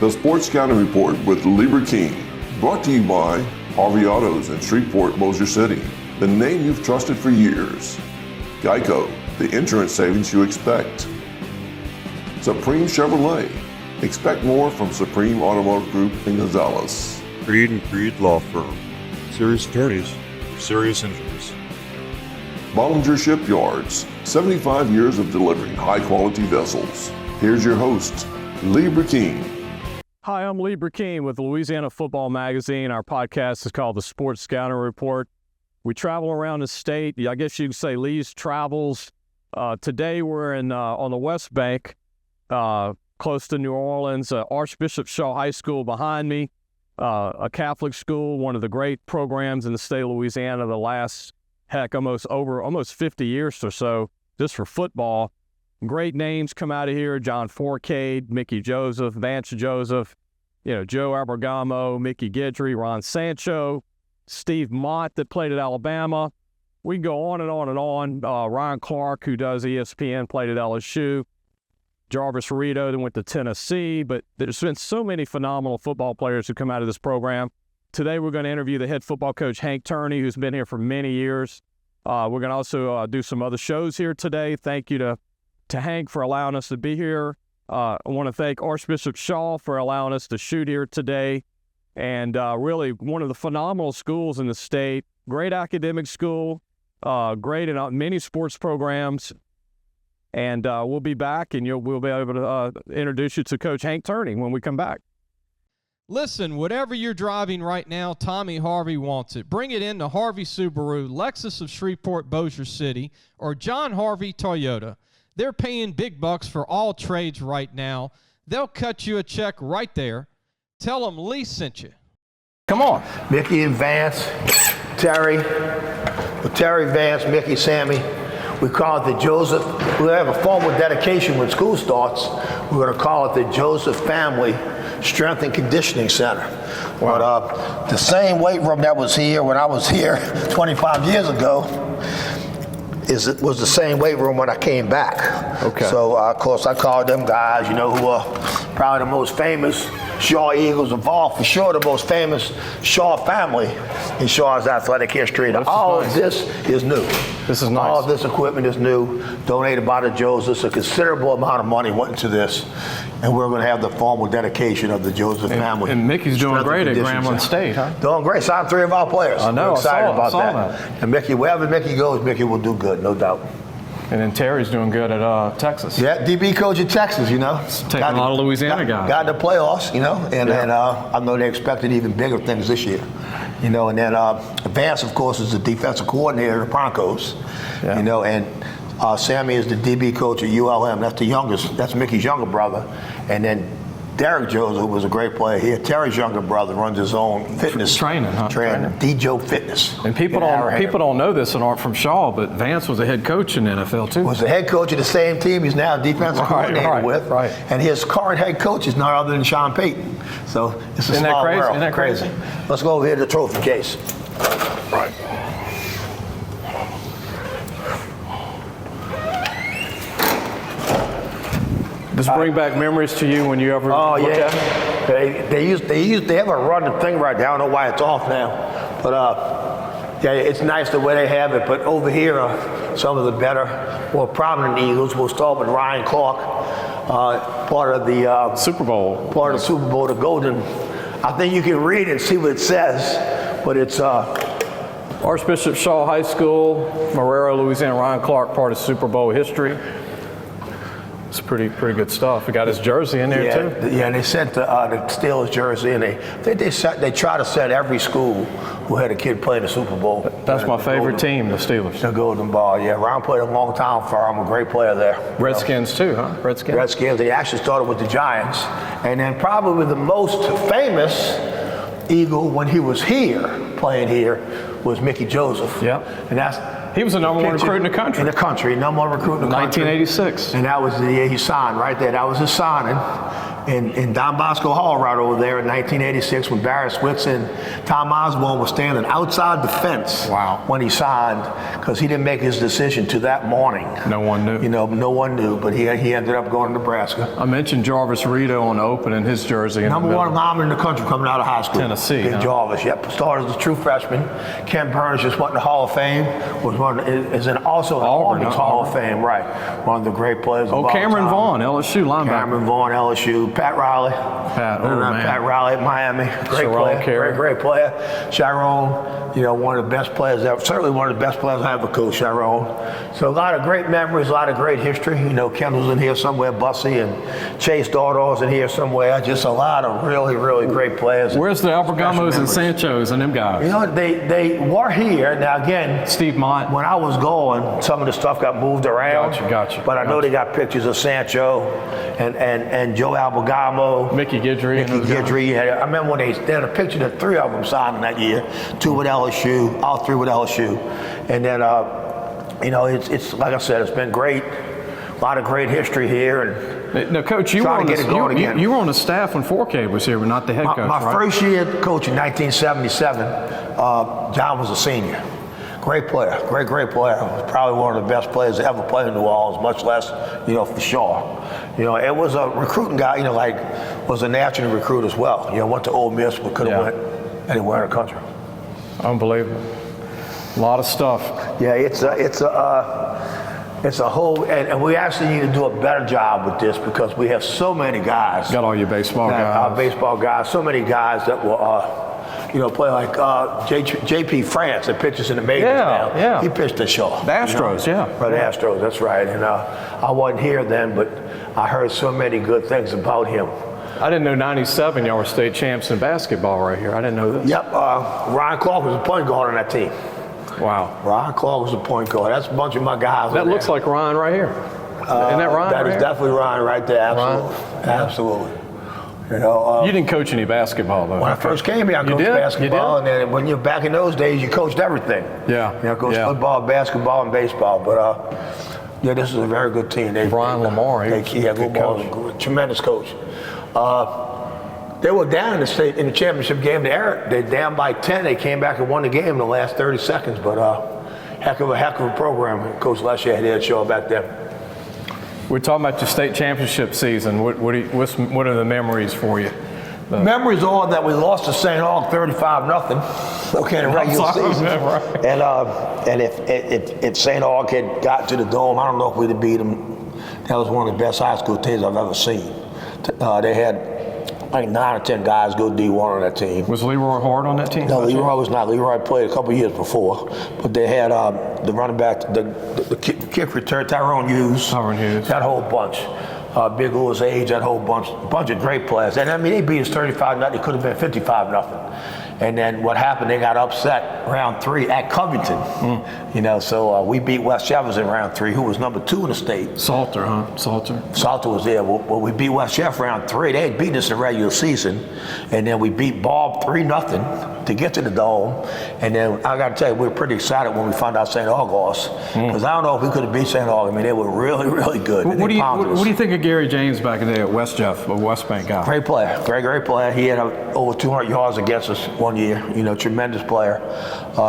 The Sports Scouting Report with Lieber King, brought to you by Harvey Autos in Shreveport, Bossier City, the name you've trusted for years. Geico, the insurance savings you expect. Supreme Chevrolet, expect more from Supreme Automotive Group in Gonzales. Creed and Creed Law Firm, serious attorneys for serious injuries. Bollinger Shipyards, 75 years of delivering high-quality vessels. Here's your host, Lieber King. Hi, I'm Lieber King with Louisiana Football Magazine. Our podcast is called the Sports Scouting Report. We travel around the state. I guess you could say Lee's travels. Today we're on the West Bank, close to New Orleans, Archbishop High School behind me, a Catholic school, one of the great programs in the state of Louisiana the last, almost 50 years or so, just for football. Great names come out of here: John Forcade, Mickey Joseph, Vance Joseph, Joe Abergamo, Mickey Guidry, Ron Sancho, Steve Mott that played at Alabama. We can go on and on and on. Ryan Clark, who does ESPN, played at LSU. Jarvis Rito that went to Tennessee. But there's been so many phenomenal football players who come out of this program. Today we're going to interview the head football coach, Hank Turny, who's been here for many years. We're going to also do some other shows here today. Thank you to Hank for allowing us to be here. I want to thank Archbishop Shaw for allowing us to shoot here today. And really one of the phenomenal schools in the state. Great academic school, great in many sports programs. And we'll be back, and we'll be able to introduce you to Coach Hank Turny when we come back. Listen, whatever you're driving right now, Tommy Harvey wants it. Bring it in to Harvey Subaru, Lexus of Shreveport, Bossier City, or John Harvey Toyota. They're paying big bucks for all trades right now. They'll cut you a check right there. Tell them Lee sent you. Come on. Mickey and Vance, Terry, Vance, Mickey, Sammy. We call it the Joseph. We have a formal dedication when school starts. We're going to call it the Joseph Family Strength and Conditioning Center. Wow. But the same weight room that was here when I was here 25 years ago was the same weight room when I came back. Okay. So, of course, I called them guys, who are probably the most famous Shaw Eagles of all, for sure the most famous Shaw family in Shaw's athletic history. All of this is new. This is nice. All of this equipment is new, donated by the Josephs. A considerable amount of money went into this, and we're going to have the formal dedication of the Joseph family. And Mickey's doing great at Grambling State, huh? Doing great. Signed 3 of our players. I know. We're excited I saw about that. And Mickey, wherever Mickey goes, Mickey will do good, no doubt. And then Terry's doing good at Texas. Yeah, DB coach at Texas, Taking a lot of Louisiana guys. Got the playoffs, and I know they expected even bigger things this year. And then Vance, of course, is the defensive coordinator of the Broncos. Yeah. And Sammy is the DB coach at ULM. That's the youngest. That's Mickey's younger brother. And then Derek Joseph, who was a great player here. Terry's younger brother runs his own fitness training, D-Joe Fitness. And people don't know this and aren't from Shaw, but Vance was a head coach in the NFL too. Was the head coach of the same team he's now defensive coordinator with. Right. And his current head coach is none other than Sean Payton. So it's a small world. Isn't that crazy? Let's go over here to the trophy case. Right. Does it bring back memories to you when you ever look at it? They have a running thing right now. I don't know why it's off now. But it's nice the way they have it. But over here are some of the better, more prominent Eagles. We'll start with Ryan Clark, part of the Super Bowl. Part of the Super Bowl, the Golden. I think you can read it and see what it says. But it's Archbishop Shaw High School, Marrero, Louisiana. Ryan Clark, part of Super Bowl history. It's pretty good stuff. We got his jersey in there too. Yeah, and they sent the Steelers jersey, and they try to set every school who had a kid playing the Super Bowl. That's my favorite team, the Steelers. The Golden Ball, yeah. Ryan played a long time for them, a great player there. Redskins too, huh? Redskins. They actually started with the Giants, and then probably the most famous Eagle when he was here, playing here, was Mickey Joseph. Yeah. And he was the number one recruit in the country. In the country, number one recruit in the country. 1986. And that was the year he signed right there. That was his signing. in Don Bosco Hall right over there in 1986 when Barry Switz and Tom Osborne was standing outside the fence when he signed, because he didn't make his decision to that morning. No one knew. No one knew, but he ended up going to Nebraska. I mentioned Jarvis Rito on the opening, his jersey. Number one lineman in the country coming out of high school. Tennessee. Big Jarvis, started as a true freshman. Ken Burns just went in the Hall of Fame. Also in Auburn's Hall of Fame, right? One of the great players. Cameron Vaughn, LSU linebacker. Cameron Vaughn, LSU. Pat Riley. Pat Riley at Miami. Great player. Chiron, one of the best players ever. Certainly one of the best players I ever coached, Chiron. So a lot of great memories, a lot of great history. Kendall's in here somewhere, Bussy, and Chase Dardaw's in here somewhere. Just a lot of really, really great players. Where's the Albergamos and Sanchos and them guys? They were here. Now again, Steve Mott. When I was going, some of the stuff got moved around. Gotcha. But I know they got pictures of Sancho and Joe Albergamo. Mickey Guidry. I remember when they had a picture of 3 of them signing that year. 2 with LSU, all 3 with LSU. And then, it's like I said, it's been great. A lot of great history here. Now, Coach, you were on the staff when 4K was here, but not the head coach, My first year coaching, 1977, John was a senior. Great player, great player. Probably one of the best players to ever play in New Orleans, much less, for sure. It was a recruiting guy, was a national recruit as well. Went to Ole Miss, but could have went anywhere in the country. Unbelievable. A lot of stuff. Yeah, it's a whole, and we actually need to do a better job with this because we have so many guys. Got all your baseball guys. Our baseball guys, so many guys that will, play like J.P. France that pitches in the majors now. Yeah. He pitched the Shaw. The Astros, Right, the Astros, that's right. And I wasn't here then, but I heard so many good things about him. I didn't know 97 y'all were state champs in basketball right here. I didn't know this. Yep, Ryan Clark was a point guard on that team. Wow. Ryan Clark was a point guard. That's a bunch of my guys. That looks like Ryan right here. Isn't that Ryan? That is definitely Ryan right there. Absolutely. Ryan? Absolutely. You didn't coach any basketball though. When I first came here, I coached basketball, and then when you're back in those days, you coached everything. Yeah. Coached football, basketball, and baseball. But this is a very good team. Brian Lamar, tremendous coach. They were down in the championship game. They're down by 10. They came back and won the game in the last 30 seconds. But heck of a program. Coach Lesher had that show back then. We're talking about your state championship season. What are the memories for you? Memories are that we lost to St. Aug 35-0. Okay, in the regular season. Right. And if St. Aug had got to the Dome, I don't know if we'd have beat them. That was one of the best high school teams I've ever seen. They had like 9 or 10 guys go D1 on that team. Was Leroy Hart on that team? No, Leroy was not. Leroy played a couple years before, but they had the running back, the kick return, Tyrone Hughes. That whole bunch. Big Lewis Age, that whole bunch of great players. And they beat us 35-0. It could have been 55-0. And then what happened? They got upset round 3 at Covington. So we beat West Jefferson in round 3, who was number 2 in the state. Salter was there. Well, we beat West Jeff round 3. They had beaten us in the regular season, and then we beat Bob 3-0 to get to the Dome. And then I got to tell you, we were pretty excited when we found out St. Aug lost, because I don't know if we could have beat St. Aug. I mean, they were really, really good. What do you think of Gary James back in the day at West Jeff, a West Bank guy? Great player, great player. He had over 200 yards against us one year. Tremendous player.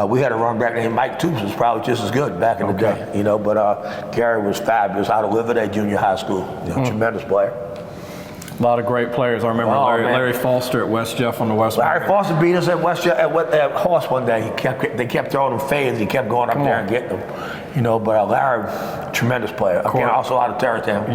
We had a run back named Mike Toops, was probably just as good back in the day. But Gary was fabulous. Out of Liverday Junior High School. Tremendous player. A lot of great players. I remember Larry Foster at West Jeff on the West. Larry Foster beat us at West Jeff at Horse one day. They kept throwing them fades. He kept going up there and getting them. But Larry, tremendous player. Again, also out of Tarrytown.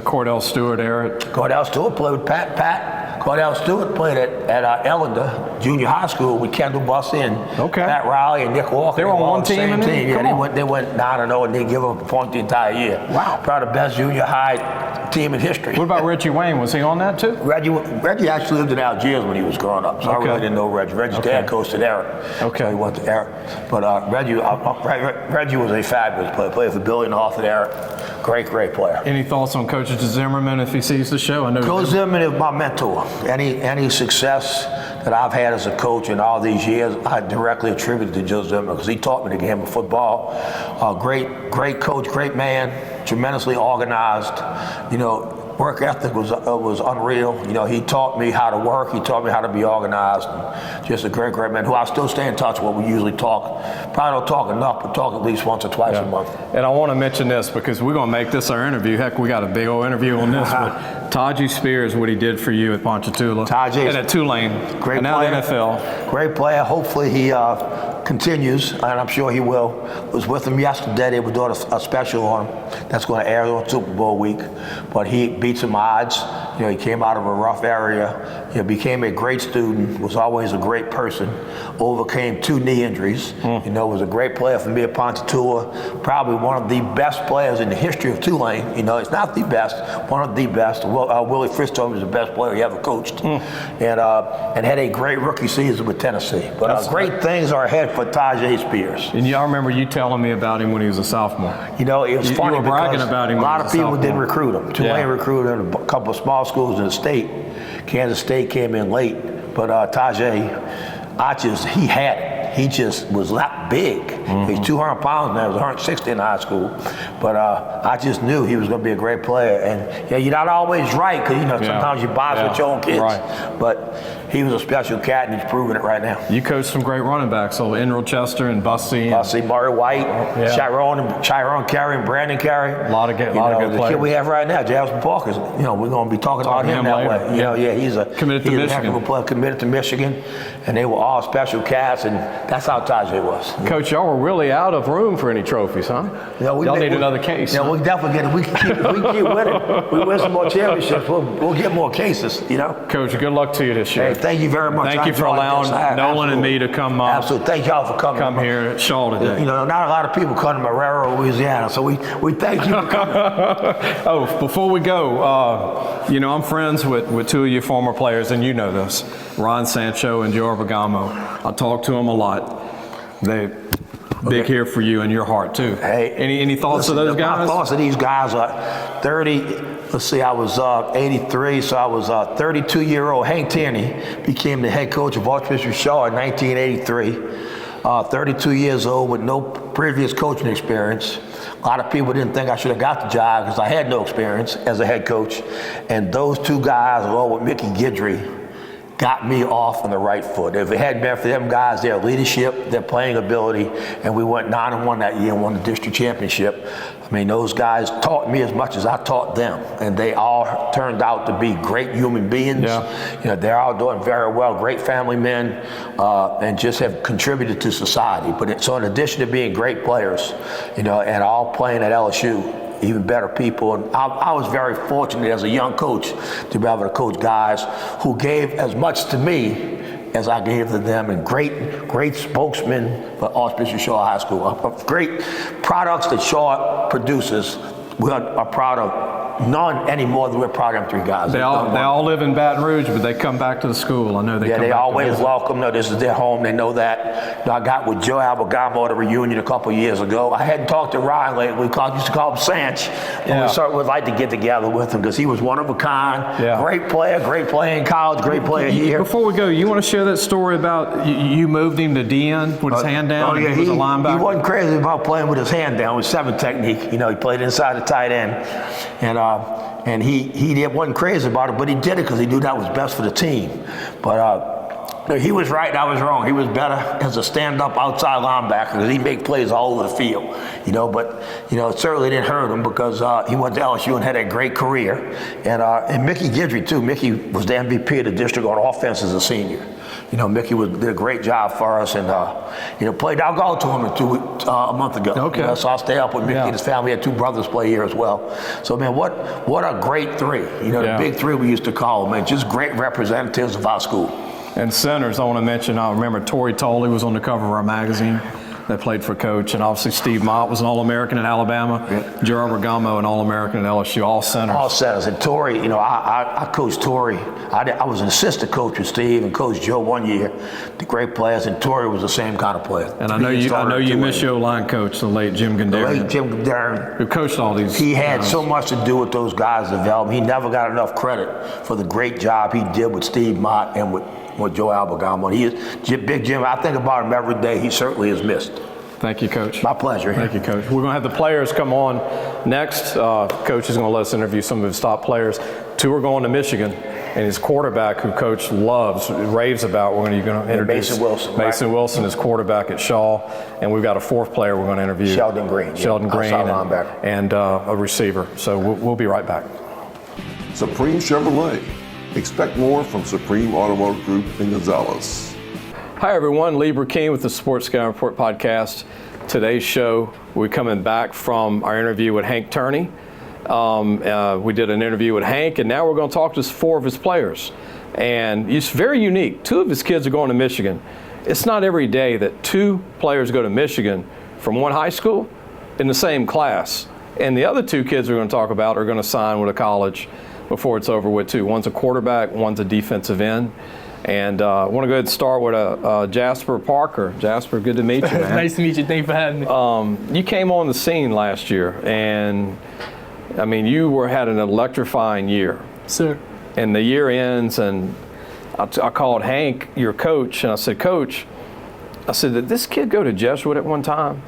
Cordell Stewart era. Cordell Stewart played with Pat. Cordell Stewart played at Ellender Junior High School with Kendall Bussey and Pat Riley and Nick Walker. They were on one team. They went 9-0 and didn't give up a point the entire year. Wow. Probably the best junior high team in history. What about Reggie Wayne? Was he on that too? Reggie actually lived in Algiers when he was growing up, so I really didn't know Reggie. Reggie's dad coached at Eric. So he went to Eric. But Reggie was a fabulous player. Played for Billy North at Eric. Great player. Any thoughts on Coach Zimmerman if he sees the show? I know Coach Zimmerman is my mentor. Any success that I've had as a coach in all these years, I directly attribute to Joe Zimmerman because he taught me the game of football. Great coach, great man, tremendously organized. work ethic was unreal. You know, he taught me how to work. He taught me how to be organized. And just a great man who I still stay in touch with. We usually talk. Probably don't talk enough, but talk at least once or twice a month. And I want to mention this because we're going to make this our interview. Heck, we got a big old interview on this. But Tajay Spears, what he did for you at Ponchatoula. Tajay. And at Tulane. Great and now player. the NFL. Great player. Hopefully he continues, and I'm sure he will. Was with him yesterday. They were doing a special on him that's going to air on Super Bowl week. But he beat some odds. You know, he came out of a rough area. You know, became a great student. Was always a great person. Overcame 2 knee injuries. You know, was a great player for me at Ponchatoula. Probably one of the best players in the history of Tulane. You know, it's not the best, one of the best. Willie Fritz told me he was the best player he ever coached, and had a great rookie season with Tennessee. But great things are ahead for Tajay Spears. And I remember you telling me about him when he was a sophomore. You know, it was funny you were bragging because about him a lot of people sophomore. didn't recruit him. Tulane recruited him, a couple of small schools in the state. Kansas State came in late, but Tajay, he had it. He just was that big. He's 200 pounds now. He was 160 in high school. But I just knew he was going to be a great player. And yeah, you're not always right because, you know, sometimes you bias with your own kids. Right. But he was a special cat, and he's proving it right now. You coached some great running backs, so Enroll Chester and Bussy. Murray White, Chiron Carey, and Brandon Carey. A lot of good the players. kid we have right now, Jasper Parker, you know, we're going to be talking about him that later. way. You know, he's a committed to Michigan. Heck of a player, committed to Michigan, and they were all special cats, and that's how Tajay was. Coach, y'all were really out of room for any trophies, huh? Y'all need another case. Yeah, we definitely get it. We keep winning. We win some more championships. We'll get more cases, you know. Coach, good luck to you this year. Hey, thank you very much. Thank you for allowing Nolan and me to come. Absolutely. Thank y'all for coming. Come here at Shaw today. You know, not a lot of people come to Marrero, Louisiana, so we thank you for coming. Oh, before we go, you know, I'm friends with 2 of your former players, and you know this, Ron Sancho and Joe Bergamo. I talk to them a lot. They big here for you and your heart too. Hey, any thoughts of those guys? My thoughts of these guys are 30. Let's see, I was 83, so I was 32-year-old. Hank Tierney became the head coach of Archbishop Shaw in 1983. 32 years old with no previous coaching experience. A lot of people didn't think I should have got the job because I had no experience as a head coach. And those 2 guys, along with Mickey Guidry, got me off on the right foot. If it hadn't been for them guys, their leadership, their playing ability, and we went 9-1 that year and won the district championship. I mean, those guys taught me as much as I taught them, and they all turned out to be great human beings. Yeah. You know, they're all doing very well, great family men, and just have contributed to society. But so in addition to being great players, you know, and all playing at LSU, even better people. And I was very fortunate as a young coach to be able to coach guys who gave as much to me as I gave to them, and great spokesmen for Archbishop Shaw High School. Great products that Shaw produces, we are proud of. None any more than we're proud of them 3 guys. They all live in Baton Rouge, but they come back to the school. I know they come they back always welcome. No, this is their home. They know that. You know, I got with Joe Albergamo at a reunion a couple of years ago. I hadn't talked to Ryan lately. We used to call him Sanch. And we'd like to get together with him because he was one of a kind. Yeah. Great player in college, great player here. Before we go, you want to share that story about you moved him to DN with his hand down? Oh, yeah, he was a linebacker. He wasn't crazy about playing with his hand down with 7 technique. You know, he played inside the tight end. And he wasn't crazy about it, but he did it because he knew that was best for the team. But he was right, I was wrong. He was better as a stand-up outside linebacker because he made plays all over the field. You know, but you know, it certainly didn't hurt him because he went to LSU and had a great career. And Mickey Guidry too. Mickey was the MVP of the district on offense as a senior. You know, Mickey did a great job for us, and played. I'll go to him a month ago. Okay. You know, so I'll stay up with Mickey and his family. He had 2 brothers play here as well. So man, what a great 3. You know, the big 3 we used to call them, man. Just great representatives of our school. And centers, I want to mention. I remember Torrey Tolley was on the cover of our magazine. That played for Coach, and obviously Steve Mott was an All-American in Alabama. Yeah. Joe Bergamo, an All-American at LSU, all centers. All centers. And Torrey, you know, I coached Torrey. I was an assistant coach with Steve and coached Joe one year. The great players, and Torrey was the same kind of player. And I know you miss your line coach, the late Jim Gundarian. The late Jim Gundarian. Who coached all these. He had so much to do with those guys' development. He never got enough credit for the great job he did with Steve Mott and with Joe Albergamo. He is Big Jim. I think about him every day. He certainly is missed. Thank you, Coach. My pleasure. Thank you, Coach. We're going to have the players come on next. Coach is going to let us interview some of his top players. 2 are going to Michigan, and his quarterback, who Coach loves, raves about, we're going to introduce. Mason Wilson. Mason Wilson is quarterback at Shaw, and we've got a 4th player we're going to interview. Sheldon Green. Sheldon Green, linebacker. and a receiver. So we'll be right back. Supreme Chevrolet. Expect more from Supreme Automotive Group in Gonzales. Hi everyone, Lee Burkeen with the Sports Scouting Report podcast. Today's show, we're coming back from our interview with Hank Tierney. We did an interview with Hank, and now we're going to talk to 4 of his players. And it's very unique. 2 of his kids are going to Michigan. It's not every day that 2 players go to Michigan from one high school in the same class. And the other 2 kids we're going to talk about are going to sign with a college before it's over with too. One's a quarterback, one's a defensive end. And I want to go ahead and start with Jasper Parker. Jasper, good to meet you, man. Nice to meet you. Thanks for having me. You came on the scene last year, and I mean, you had an electrifying year. Sir. And the year ends, and I called Hank, your coach, and I said, Coach, did this kid go to Jesuit at one time?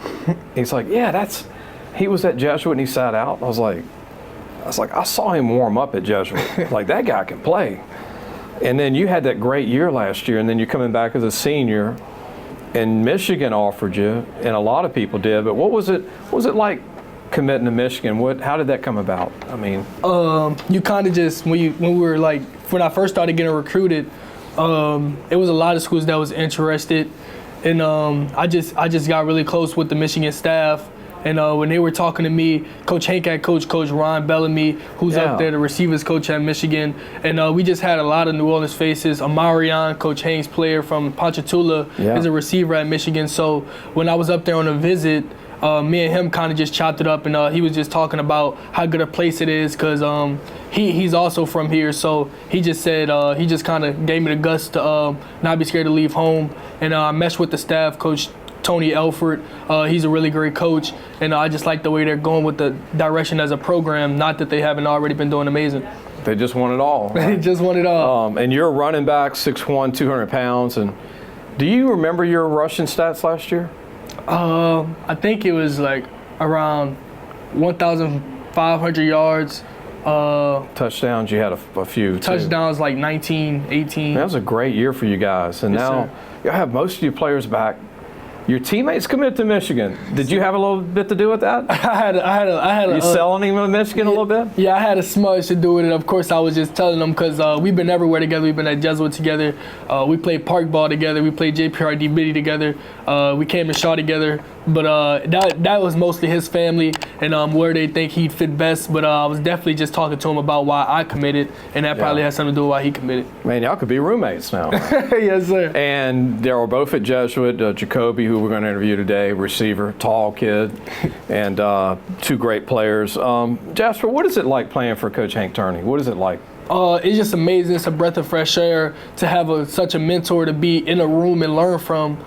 He's like, yeah, he was at Jesuit and he sat out. I was like, I saw him warm up at Jesuit. Like, that guy can play. And then you had that great year last year, and then you're coming back as a senior, and Michigan offered you, and a lot of people did. But what was it like committing to Michigan? How did that come about? I mean, you kind of just when I first started getting recruited, it was a lot of schools that was interested, and I just got really close with the Michigan staff. And when they were talking to me, Coach Hank had Coach Ron Bellamy, who's up there, the receivers coach at Michigan. And we just had a lot of New Orleans faces. Amarion, Coach Hank's player from Ponchatoula, is a receiver at Michigan. So when I was up there on a visit, me and him kind of just chopped it up, and he was just talking about how good a place it is because he's also from here. So he just said, he just kind of gave me the guts to not be scared to leave home. And I meshed with the staff, Coach Tony Elford. He's a really great coach, and I just like the way they're going with the direction as a program, not that they haven't already been doing amazing. They just want it all. Right? They just want it all. And you're a running back, 6'1", 200 pounds. And do you remember your rushing stats last year? I think it was like around 1,500 yards. Touchdowns, you had a few. Touchdowns like 19, 18. That was a great year for you guys. And now you have most of your players back. Your teammates committed to Michigan. Did you have a little bit to do with that? I had. You selling him to Michigan a little bit? Yeah, I had a smudge to do with it. Of course, I was just telling them because we've been everywhere together. We've been at Jesuit together. We played park ball together. We played JPRD Biddy together. We came to Shaw together. But that was mostly his family and where they think he'd fit best. But I was definitely just talking to him about why I committed, and that probably has something to do with why he committed. Man, y'all could be roommates now. Yes, sir. And they were both at Jesuit. Jacoby, who we're going to interview today, receiver, tall kid, and 2 great players. Jasper, what is it like playing for Coach Hank Tierney? What is it like? It's just amazing. It's a breath of fresh air to have such a mentor to be in a room and learn from.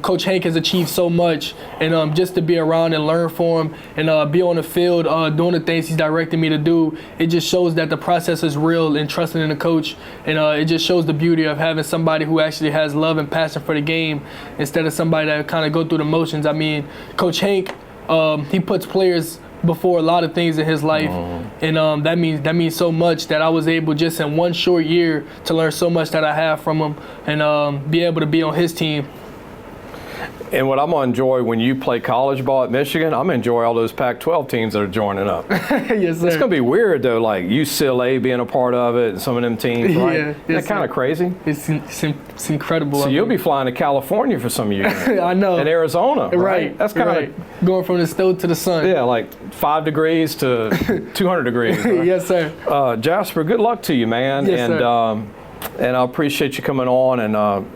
Coach Hank has achieved so much, and just to be around and learn from him and be on the field doing the things he's directing me to do, it just shows that the process is real and trusting in the coach. And it just shows the beauty of having somebody who actually has love and passion for the game instead of somebody that kind of go through the motions. I mean, Coach Hank, he puts players before a lot of things in his life, and that means so much that I was able just in one short year to learn so much that I have from him and be able to be on his team. And what I'm going to enjoy when you play college ball at Michigan, I'm going to enjoy all those Pac-12 teams that are joining up. Yes, sir. It's going to be weird, though, like UCLA being a part of it and some of them teams, right? Yeah, Isn't that kind of crazy? It's incredible. So you'll be flying to California for some years. I know. And Arizona, right? That's kind of going from the stove to the sun. Yeah, like 5 degrees to 200 degrees. Right? Yes, sir. Jasper, good luck to you, man. Yes, sir. And I appreciate you coming on. And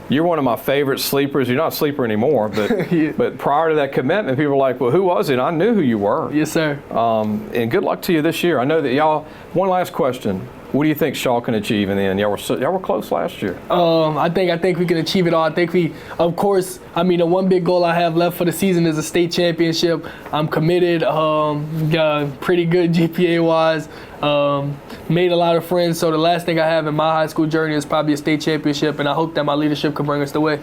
you're one of my favorite sleepers. You're not a sleeper anymore, but but prior to that commitment, people were like, well, who was it? I knew who you were. Yes, sir. And good luck to you this year. I know that y'all, one last question. What do you think Shaw can achieve in the end? Y'all were close last year. I think we can achieve it all. I think of course, I mean, the one big goal I have left for the season is a state championship. I'm committed, got pretty good GPA-wise, made a lot of friends. So the last thing I have in my high school journey is probably a state championship, and I hope that my leadership can bring us the way.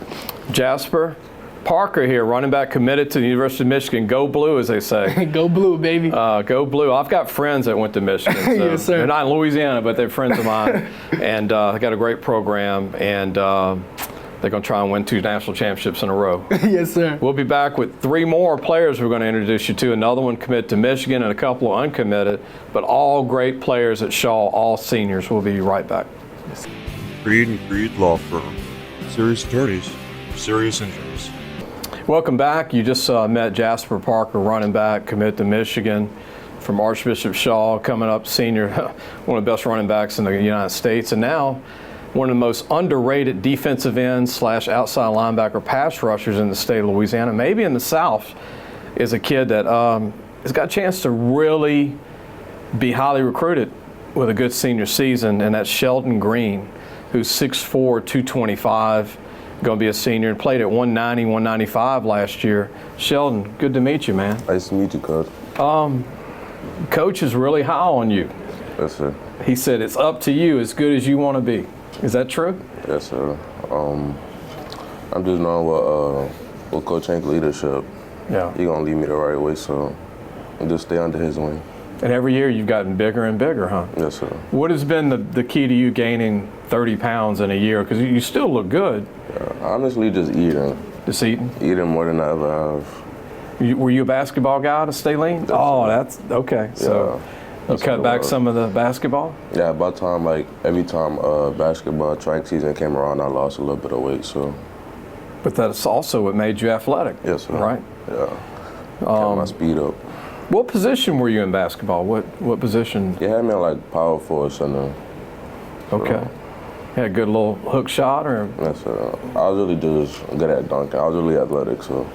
Jasper, Parker here, running back committed to the University of Michigan. Go Blue, as they say. Go Blue, baby. Go Blue. I've got friends that went to Michigan. So Yes, sir. They're not in Louisiana, but they're friends of mine. And they got a great program. And they're going to try and win 2 national championships in a row. Yes, sir. We'll be back with 3 more players we're going to introduce you to. Another one committed to Michigan and a couple of uncommitted. But all great players at Shaw, all seniors. We'll be right back. Creed and Creed Law Firm. Serious attorneys for serious injuries. Welcome back. You just met Jasper Parker, running back, committed to Michigan from Archbishop Shaw, coming up senior, one of the best running backs in the United States, and now one of the most underrated defensive ends / outside linebacker pass rushers in the state of Louisiana, maybe in the South, is a kid that has got a chance to really be highly recruited with a good senior season, and that's Sheldon Green, who's 6'4", 225, going to be a senior, and played at 190, 195 last year. Sheldon, good to meet you, man. Nice to meet you, Coach. Coach is really high on you. Yes, sir. He said it's up to you, as good as you want to be. Is that true? Yes, sir. I'm just knowing with Coach Hank's leadership, Yeah. he's going to lead me the right way, so I'll just stay under his wing. And every year you've gotten bigger and bigger, huh? Yes, sir. What has been the key to you gaining 30 pounds in a year? Because you still look good. Honestly, just eating. Just eating. Eating more than I ever have. Were you a basketball guy to stay lean? Oh, that's okay. So you cut back some of the basketball? Yeah, about time, like every time basketball track season came around, I lost a little bit of weight, so. But that's also what made you athletic. Yes, sir. Right? Yeah. Kept my speed up. What position were you in basketball? What position? You had me on like power forward center. Okay. Had a good little hook shot, or? Yes, sir. I was really just good at dunking. I was really athletic, so.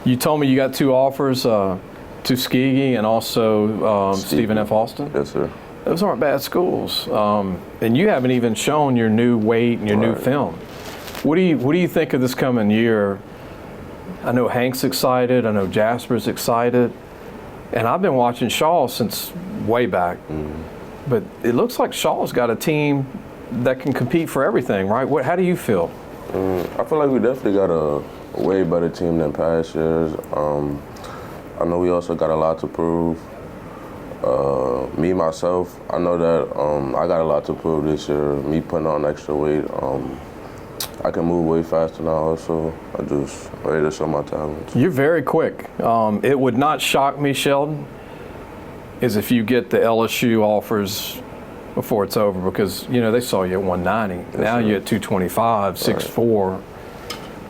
You told me you got 2 offers, Tuskegee and also Stephen F. Austin. Yes, sir. Those aren't bad schools, and you haven't even shown your new weight and your new film. What do you think of this coming year? I know Hank's excited. I know Jasper's excited, and I've been watching Shaw since way back. But it looks like Shaw's got a team that can compete for everything, right? How do you feel? I feel like we definitely got a way better team than past years. I know we also got a lot to prove. Me, myself, I know that I got a lot to prove this year. Me putting on extra weight. I can move way faster now also. I'm just ready to show my talents. You're very quick. It would not shock me, Sheldon, is if you get the LSU offers before it's over, because they saw you at 190. Yes, now you're at 225, 6'4".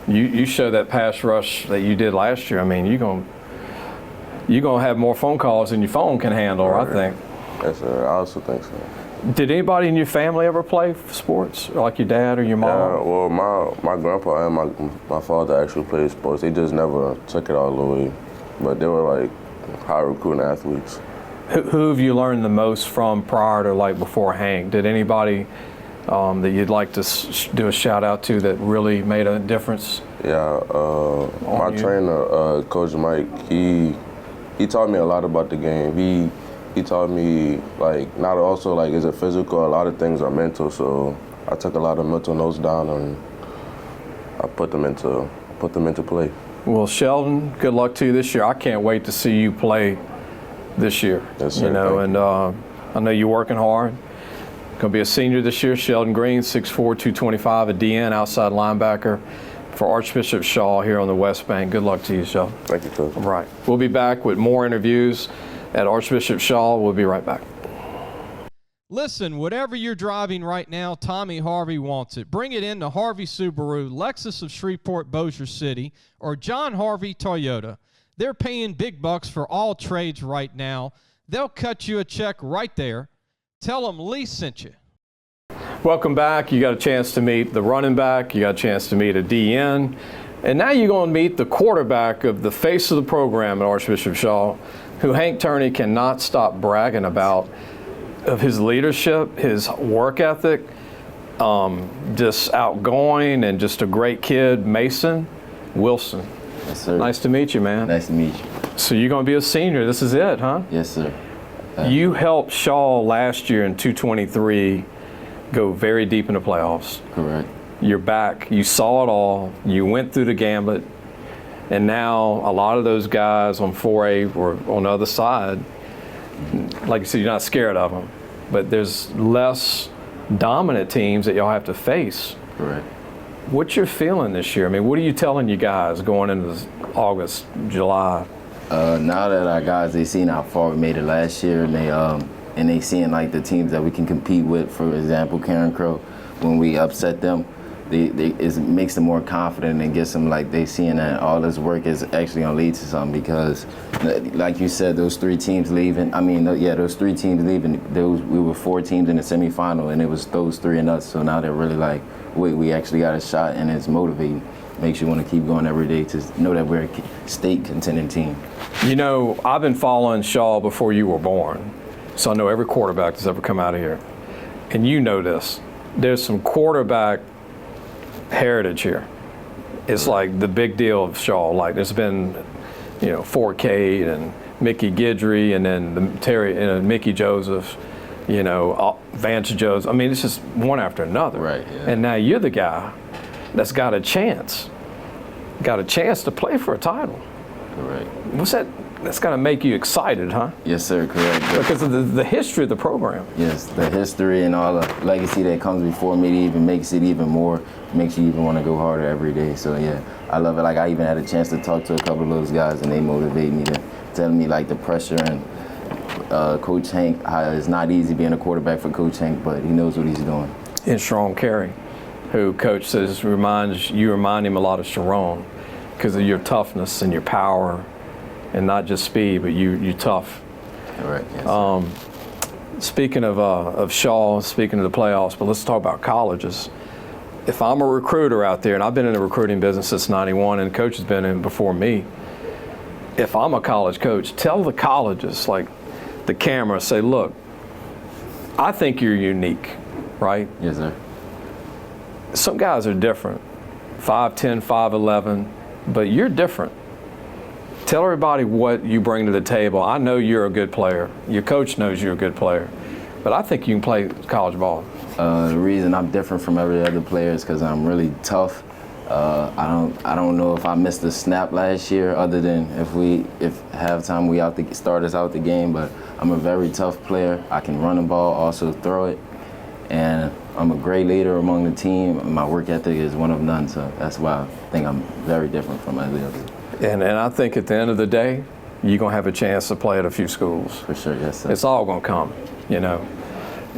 You show that pass rush that you did last year. I mean, you're gonna have more phone calls than your phone can handle, I think. Yes, sir. I also think so. Did anybody in your family ever play sports, like your dad or your mom? Yeah, well, my grandpa and my father actually played sports. They just never took it all the way, but they were like high recruiting athletes. Who have you learned the most from prior to, like, before Hank? Did anybody that you'd like to do a shout out to that really made a difference? Yeah, my trainer, Coach Mike, he taught me a lot about the game. He taught me, like, not also, like, is it physical? A lot of things are mental, so I took a lot of mental notes down and I put them into play. Well, Sheldon, good luck to you this year. I can't wait to see you play this year. Yes, sir. And I know you're working hard. Going to be a senior this year. Sheldon Green, 6'4", 225, a DN, outside linebacker for Archbishop Shaw here on the West Bank. Good luck to you, Sheldon. Thank you, Coach. All right. We'll be back with more interviews at Archbishop Shaw. We'll be right back. Listen, whatever you're driving right now, Tommy Harvey wants it. Bring it in to Harvey Subaru, Lexus of Shreveport, Bossier City, or John Harvey Toyota. They're paying big bucks for all trades right now. They'll cut you a check right there. Tell them Lee sent you. Welcome back. You got a chance to meet the running back. You got a chance to meet a DN. And now you're going to meet the quarterback of the face of the program at Archbishop Shaw, who Hank Tierney cannot stop bragging about, of his leadership, his work ethic, just outgoing and just a great kid, Mason Wilson. Yes, sir. Nice to meet you, man. Nice to meet you. So you're going to be a senior. This is it, huh? Yes, sir. You helped Shaw last year in 223 go very deep in the playoffs. Correct. You're back. You saw it all. You went through the gambit. And now a lot of those guys on 4A were on the other side. Like you said, you're not scared of them, but there's less dominant teams that y'all have to face. Correct. What's your feeling this year? I mean, what are you telling you guys going into this August, July? Now that our guys, they seen how far we made it last year, and they seeing like the teams that we can compete with. For example, Karen Crow, when we upset them, it makes them more confident and gets them like they seeing that all this work is actually gonna lead to something. Because, like you said, those 3 teams leaving. Those 3 teams leaving. We were 4 teams in the semifinal, and it was those 3 and us. So now they're really like, wait, we actually got a shot, and it's motivating. Makes you want to keep going every day to know that we're a state contending team. You know, I've been following Shaw before you were born, so I know every quarterback that's ever come out of here. And you know this. There's some quarterback heritage here. It's like the big deal of Shaw. Like there's been, Fort Cade and Mickey Guidry, and then Mickey Joseph, Vance Joseph. I mean, it's just one after another. Right. Yeah. And now you're the guy that's got a chance to play for a title. Correct. What's that? That's got to make you excited, huh? Yes, sir. Correct. Because of the history of the program. Yes, the history and all the legacy that comes before me even makes it even more, makes you even want to go harder every day. So yeah, I love it. Like I even had a chance to talk to a couple of those guys, and they motivate me to tell me like the pressure and Coach Hank, how it's not easy being a quarterback for Coach Hank, but he knows what he's doing. And Sharon Carey, who Coach says remind him a lot of Sharon because of your toughness and your power, and not just speed, but you tough. All right. Yes, speaking of Shaw, speaking of the playoffs, but let's talk about colleges. If I'm a recruiter out there, and I've been in the recruiting business since '91, and Coach has been in before me. If I'm a college coach, tell the colleges, like the camera, say, look, I think you're unique, right? Yes, sir. Some guys are different, 5'10", 5'11", but you're different. Tell everybody what you bring to the table. I know you're a good player. Your coach knows you're a good player, but I think you can play college ball. The reason I'm different from every other player is because I'm really tough. I don't know if I missed a snap last year, other than if halftime we start us out the game. But I'm a very tough player. I can run the ball, also throw it, and I'm a great leader among the team. My work ethic is one of none, so that's why I think I'm very different from other others. And I think at the end of the day, you're going to have a chance to play at a few schools. For sure, yes, sir. It's all going to come,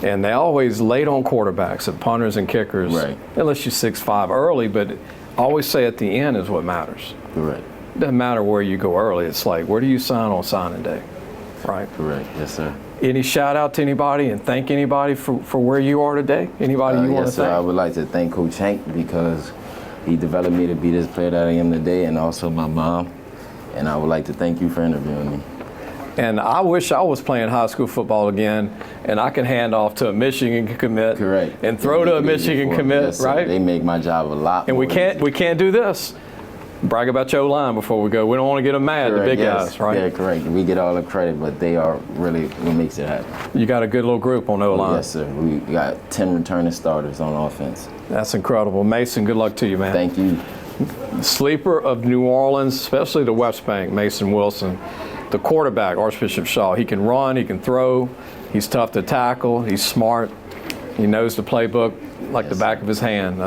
And they always late on quarterbacks and punters and kickers, right, unless you're 6'5" early, but always say at the end is what matters. Correct. It doesn't matter where you go early. It's like, where do you sign on signing day, right? Correct, yes, sir. Any shout out to anybody and thank anybody for where you are today? Anybody you want to thank? Yes, sir. I would like to thank Coach Hank because he developed me to be this player that I am today, and also my mom. And I would like to thank you for interviewing me. And I wish I was playing high school football again, and I can hand off to a Michigan commit. Correct. And throw to a Michigan commit, yes, right? They make my job a lot. And we can't do this. Brag about your line before we go. We don't want to get them mad, correct, the big yes. guys, right? Yeah, correct. We get all the credit, but they are really what makes it happen. You got a good little group on O-line. Yes, sir. We got 10 returning starters on offense. That's incredible. Mason, good luck to you, man. Thank you. Sleeper of New Orleans, especially the West Bank, Mason Wilson. The quarterback, Archbishop Shaw. He can run, he can throw, he's tough to tackle, he's smart, he knows the playbook like the back of his hand.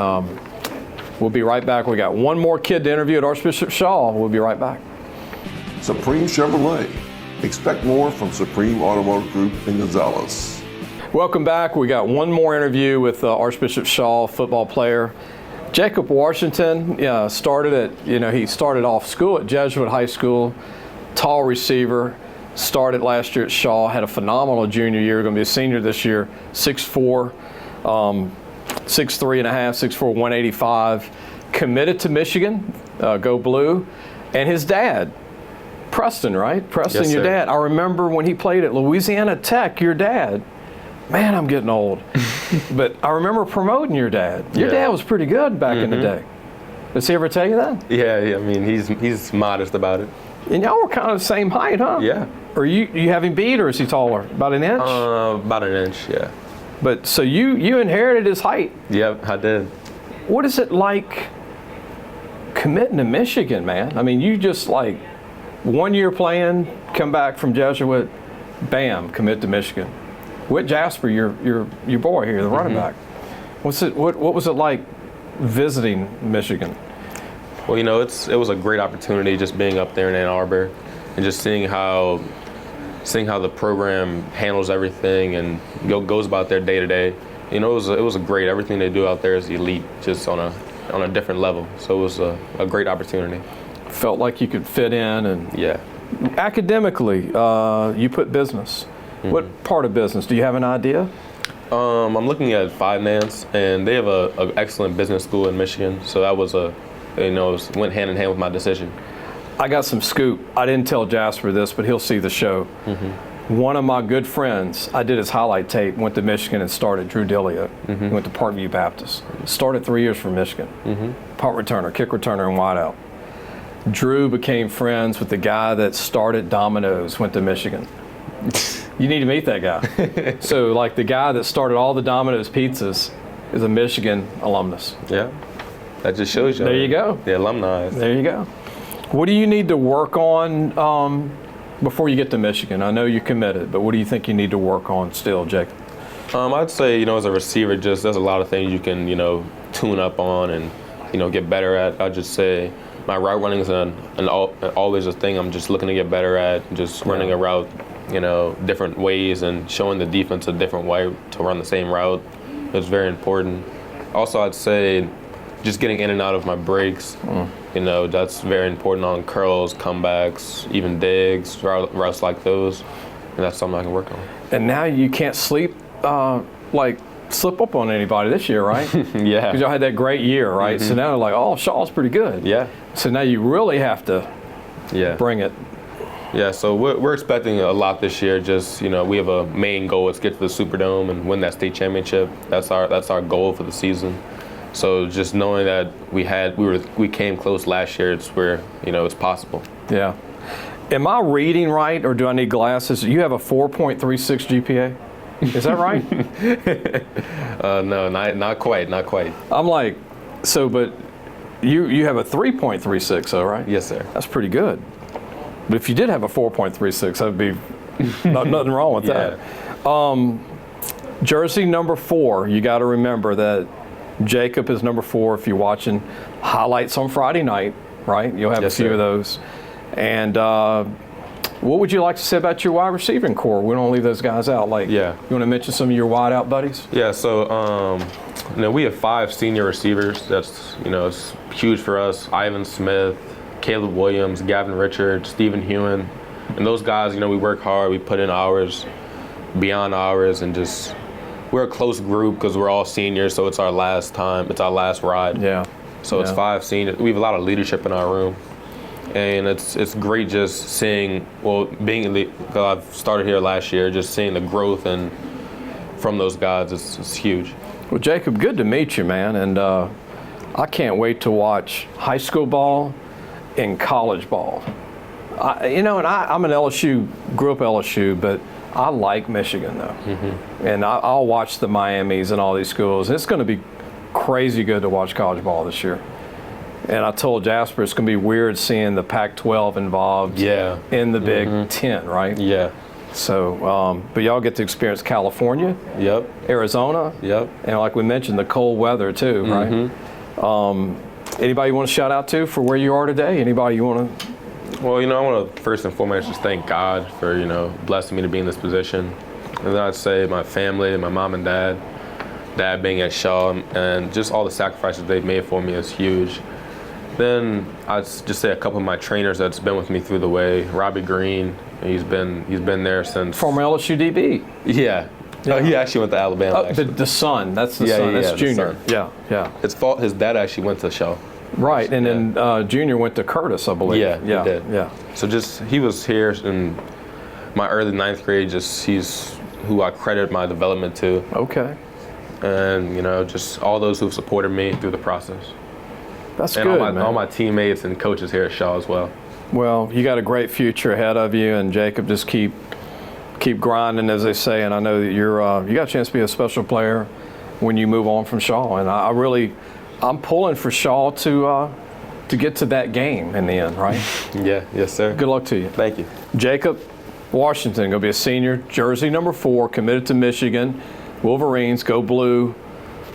We'll be right back. We got one more kid to interview at Archbishop Shaw. We'll be right back. Supreme Chevrolet. Expect more from Supreme Automotive Group in Gonzales. Welcome back. We got one more interview with Archbishop Shaw, football player. Jacob Washington he started off school at Jesuit High School, tall receiver, started last year at Shaw, had a phenomenal junior year, going to be a senior this year, 6'4", 6'3 and a half, 6'4", 185, committed to Michigan, go blue, and his dad, Preston, right? Preston, yes, your sir. dad. I remember when he played at Louisiana Tech, your dad. Man, I'm getting old. But I remember promoting your dad. Your dad was pretty good back in the day. Does he ever tell you that? Yeah, I mean, he's modest about it. And y'all were kind of the same height, huh? Yeah. Or you have him beat, or is he taller? About an inch? About an inch, yeah. But so you inherited his height. Yep, I did. What is it like committing to Michigan, man. I mean, you just like 1 year playing, come back from Jesuit, bam, commit to Michigan. With Jasper, your boy here, the running back. What was it like visiting Michigan? Well, you know, it was a great opportunity just being up there in Ann Arbor and just seeing how the program handles everything and goes about their day to day. You know, it was a great. Everything they do out there is elite, just on a different level. So it was a great opportunity. Felt like you could fit in, and yeah. Academically, you put business. What part of business? Do you have an idea? I'm looking at finance, and they have an excellent business school in Michigan. So that was it went hand in hand with my decision. I got some scoop. I didn't tell Jasper this, but he'll see the show. One of my good friends, I did his highlight tape, went to Michigan and started, Drew Dillia. He went to Parkview Baptist. Started 3 years for Michigan. Punt returner, kick returner, and wideout. Drew became friends with the guy that started Domino's, went to Michigan. You need to meet that guy. So, like, the guy that started all the Domino's pizzas is a Michigan alumnus. Yeah, that just shows you. There you go. The alumni. There you go. What do you need to work on before you get to Michigan? I know you're committed, but what do you think you need to work on still, Jake? I'd say, as a receiver, there's a lot of things you can, tune up on and, get better at. I'd just say my route running is always a thing I'm just looking to get better at, just running a route, different ways and showing the defense a different way to run the same route. It's very important. Also, I'd say just getting in and out of my breaks. That's very important on curls, comebacks, even digs, routes like those. And that's something I can work on. And now you can't slip up on anybody this year, right? Yeah. Because y'all had that great year, right? So now they're like, oh, Shaw's pretty good. Yeah. So now you really have to bring it. Yeah, so we're expecting a lot this year. Just, we have a main goal. It's get to the Superdome and win that state championship. That's our goal for the season. So just knowing that we came close last year, it's where, it's possible. Yeah. Am I reading right, or do I need glasses? You have a 4.36 GPA? Is that right? No, not quite. I'm like, but you have a 3.36 though, right? Yes, sir. That's pretty good. But if you did have a 4.36, that'd be nothing wrong with that. Jersey number 4, you got to remember that Jacob is number 4 if you're watching highlights on Friday night, right? You'll have a few of those. And what would you like to say about your wide receiving core? We don't leave those guys out. You want to mention some of your wide out buddies? Yeah, so we have 5 senior receivers. That's, it's huge for us. Ivan Smith, Caleb Williams, Gavin Richards, Stephen Hewen. And those guys, we work hard. We put in hours, beyond hours, and just we're a close group because we're all seniors, so it's our last time. It's our last ride. Yeah. So it's 5 seniors. We have a lot of leadership in our room. And it's great just seeing, because I've started here last year, just seeing the growth and from those guys, it's huge. Well, Jacob, good to meet you, man. And I can't wait to watch high school ball and college ball. I'm an LSU, grew up LSU, but I like Michigan, though. And I'll watch the Miamis and all these schools. It's going to be crazy good to watch college ball this year. And I told Jasper it's going to be weird seeing the Pac-12 involved in the Big Ten, right? Yeah. So, but y'all get to experience California, Arizona, and like we mentioned, the cold weather too, right? Anybody you want to shout out to for where you are today? Anybody you want to? Well, I want to first and foremost just thank God for, blessing me to be in this position. And then I'd say my family, my mom and dad being at Shaw, and just all the sacrifices they've made for me is huge. Then I'd just say a couple of my trainers that's been with me through the way. Robbie Green, he's been there since. Former LSU DB. Yeah. Oh, he actually went to Alabama. Oh, the son. That's the son. That's Junior. Yeah. His dad actually went to Shaw. Right, and then Junior went to Curtis, I believe. Yeah, he did. Yeah. So he was here in my early 9th grade. He's who I credit my development to. Okay. And just all those who've supported me through the process. That's and good, all my teammates and coaches here at Shaw as well. Well, you got a great future ahead of you, and Jacob, just keep grinding, as they say. And I know that you got a chance to be a special player when you move on from Shaw. And I'm pulling for Shaw to to get to that game in the end, right? Yeah, yes, sir. Good luck to you. Thank you. Jacob Washington, going to be a senior, jersey number 4, committed to Michigan. Wolverines, go blue,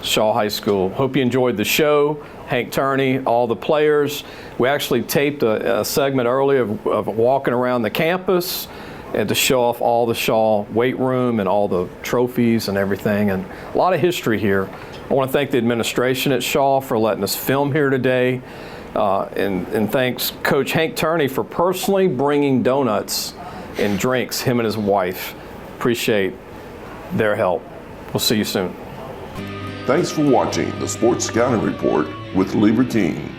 Shaw High School. Hope you enjoyed the show. Hank Turney, all the players. We actually taped a segment earlier of walking around the campus and to show off all the Shaw weight room and all the trophies and everything, and a lot of history here. I want to thank the administration at Shaw for letting us film here today, and thanks Coach Hank Turney for personally bringing donuts and drinks, him and his wife. Appreciate their help. We'll see you soon. Thanks for watching the Sports Scouting Report with Lieber King.